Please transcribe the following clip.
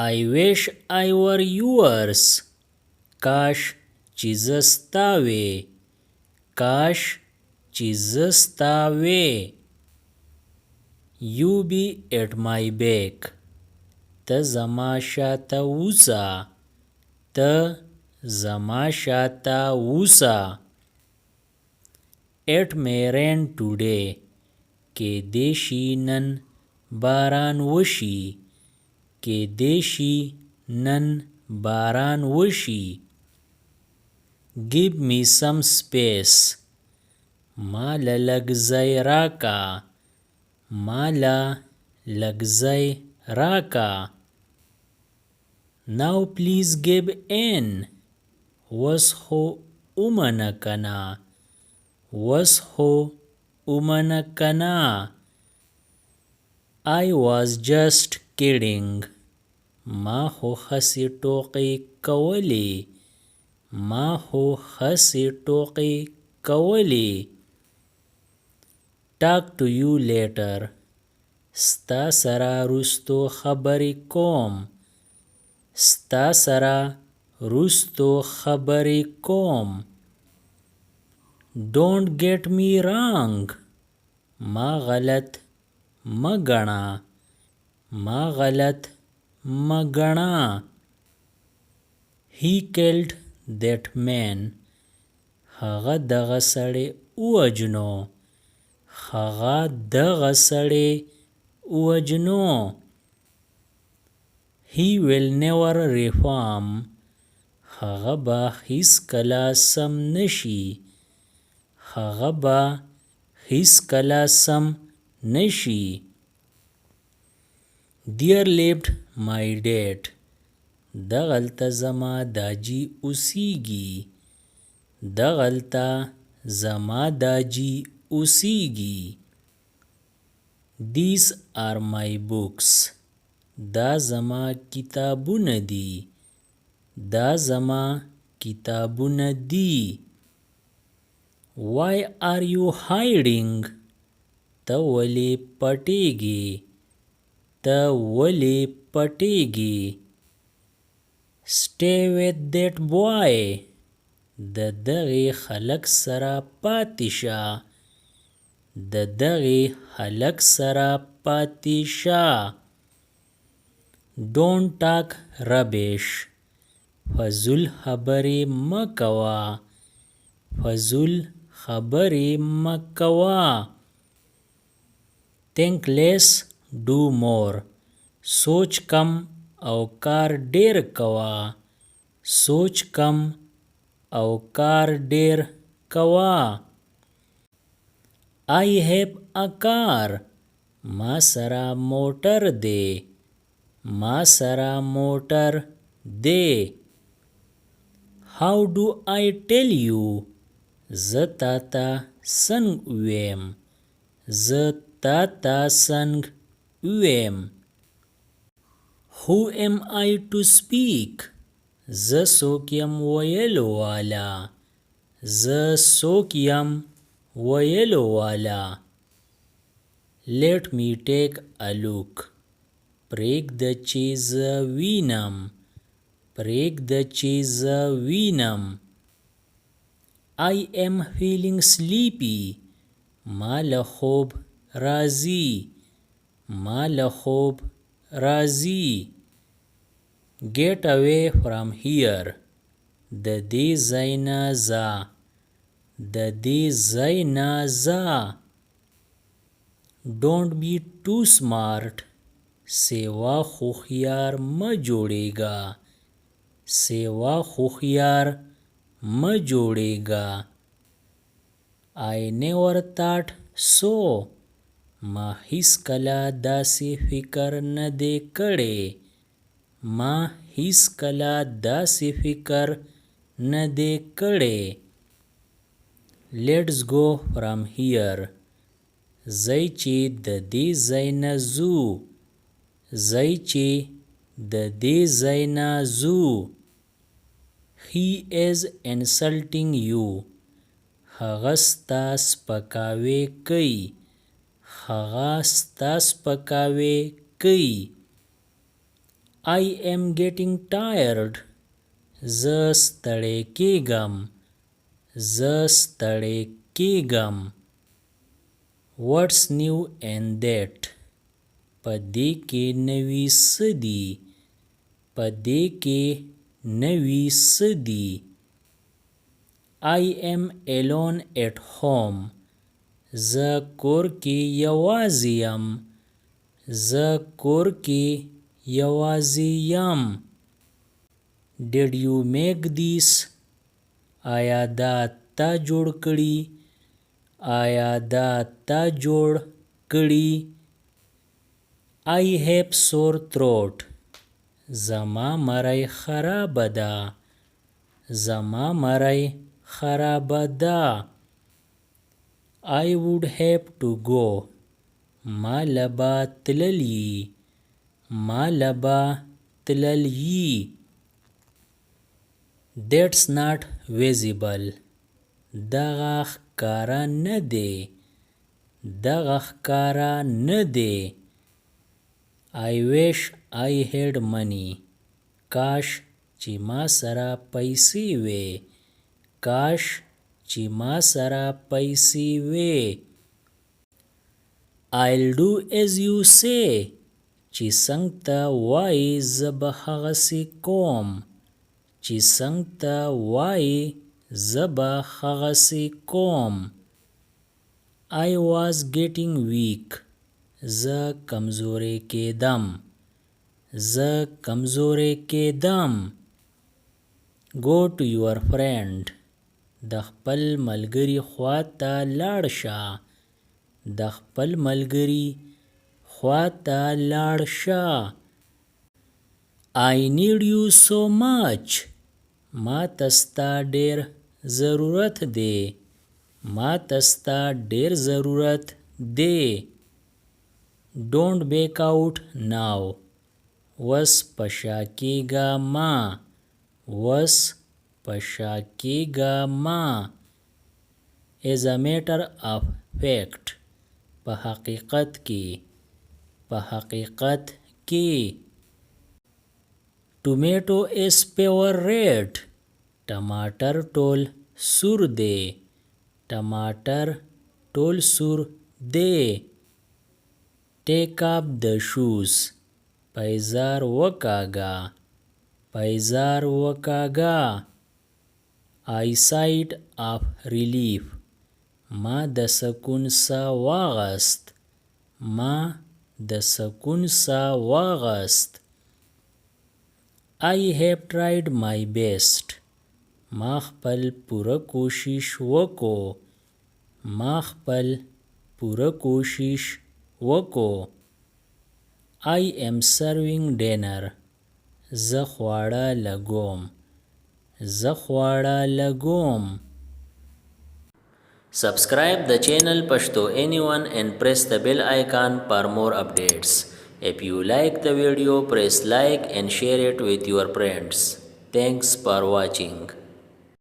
I wish I were yours. کاش چې زه ستا وې. کاش چې زه ستا وې. You be at my back. ته زما شاته اوسه. ته زما شاته اوسه. It may rain today. کېدای شي نن باران وشي. کېدای شي نن باران وشي. Give me some space. ماله لږ ځای راکه. ماله لږ ځای راکه. Now please give in. وس خو ومنه کنه. وس خو ومنه کنه. I was just kidding. ما خو خسې ټوقې کولې. ما خو خسې ټوقې کولې. Talk to you later. ستا سره رستو خبرې کوم. ستا سره رستو خبرې کوم. Don't get me wrong. ما غلط مه ګڼه. ما غلط مه ګڼه. He killed that man. هغه دغه سړی ووژنو. هغه دغه سړی ووژنو. He will never reform. هغه به هیڅکله سم نشي. هغه به هیڅکله سم نشي. There lived my dad. دغلته زما داجی اوسیږي. دغلته زما داجی اوسیږي. These are my books. دا زما کتابونه دي. دا زما کتابونه دي. Why are you hiding? ته ولې پټېږې. ته ولې پټېږې. Stay with that boy. د دغې هلک سره پاتې شه. د دغې هلک سره پاتې شه. Don't talk rubbish. فضول خبرې مه کوه. فضول خبرې مه کوه. Think less, do more. سوچ کم او کار ډیر کوه. سوچ کم او کار ډیر کوه. I have a car. ما سره موټر دی. ما سره موټر دی. How do I tell you? زه تا ته څنګ ویم. زه تا ته څنګ ویم. Who am I to speak? زه څوک یم ویلو والا. زه څوک یم ویلو والا. Let me take a look. پرېږده چې زه وینم. پرېږده چې زه وینم. I am feeling sleepy. ما له خوب راځي. ما له خوب راځي. Get away from here. د دې ځای نه ځه. د دې ځای نه ځه. Don't be too smart. سیوا خوخیار مه جوړېږه. سیوا خوخیار مه جوړېږه. I never thought so. ما هیڅکله داسې فکر نه دی کړی. ما هیڅکله داسې فکر نه دی کړی. Let's go from here. ځئ چې د دې ځای نه ځو. ځئ چې د دې ځای نه ځو. He is insulting you. هغه ستا سپکاوی کوي. هغه ستا سپکاوی کوي. I am getting tired. زه ستړی کېږم. زه ستړی کېږم. What's new in that? په دې کې نوي څه دي؟ په دې کې نوي څه دي؟ I am alone at home. زه کور کې یوازې یم. زه کور کې یوازې یم. Did you make this? آیا دا تا جوړ کړي؟ آیا دا تا جوړ کړي؟ I have sore throat. زما مری خرابه ده. زما مری خرابه ده. I would have to go. ما لبا تللی. ما لبا تللی. That's not visible. دغه ښکاره نه دی. دغه ښکاره نه دی. I wish I had money. کاش چې ما سره پیسې وې. کاش چې ما سره پیسې وې. I'll do as you say. چې څنګه ته وایې زه به هغسې کوم. چې څنګه ته وایې زه به هغسې کوم. I was getting weak. زه کمزوری کېدم. زه کمزوری کېدم. Go to your friend. د خپل ملګري خوا ته لاړ شه. د خپل ملګري خوا ته لاړ شه. I need you so much. ما ته ستا ډېر ضرورت دی. ما ته ستا ډېر ضرورت دی. Don't back out now. وس په شا کېږه مه. وس په شا کېږه مه. As a matter of fact. په حقیقت کې. په حقیقت کې. Tomato is pure red. ټماټر ټول سور دی. ټماټر ټول سور دی. Take up the shoes. پایزار وکاږه. پایزار وکاږه. I sighed of relief. ما د سکون ساه واغست. ما د سکون ساه واغست. I have tried my best. ما خپل پوره کوشش وکړو. ما خپل پوره کوشش وکړو. I am serving dinner. زه خواړه لګوم. زه خواړه لګوم. Subscribe the channel Pashto Anyone and press the bell icon for more updates. If you like the video, press like and share it with your friends. Thanks for watching.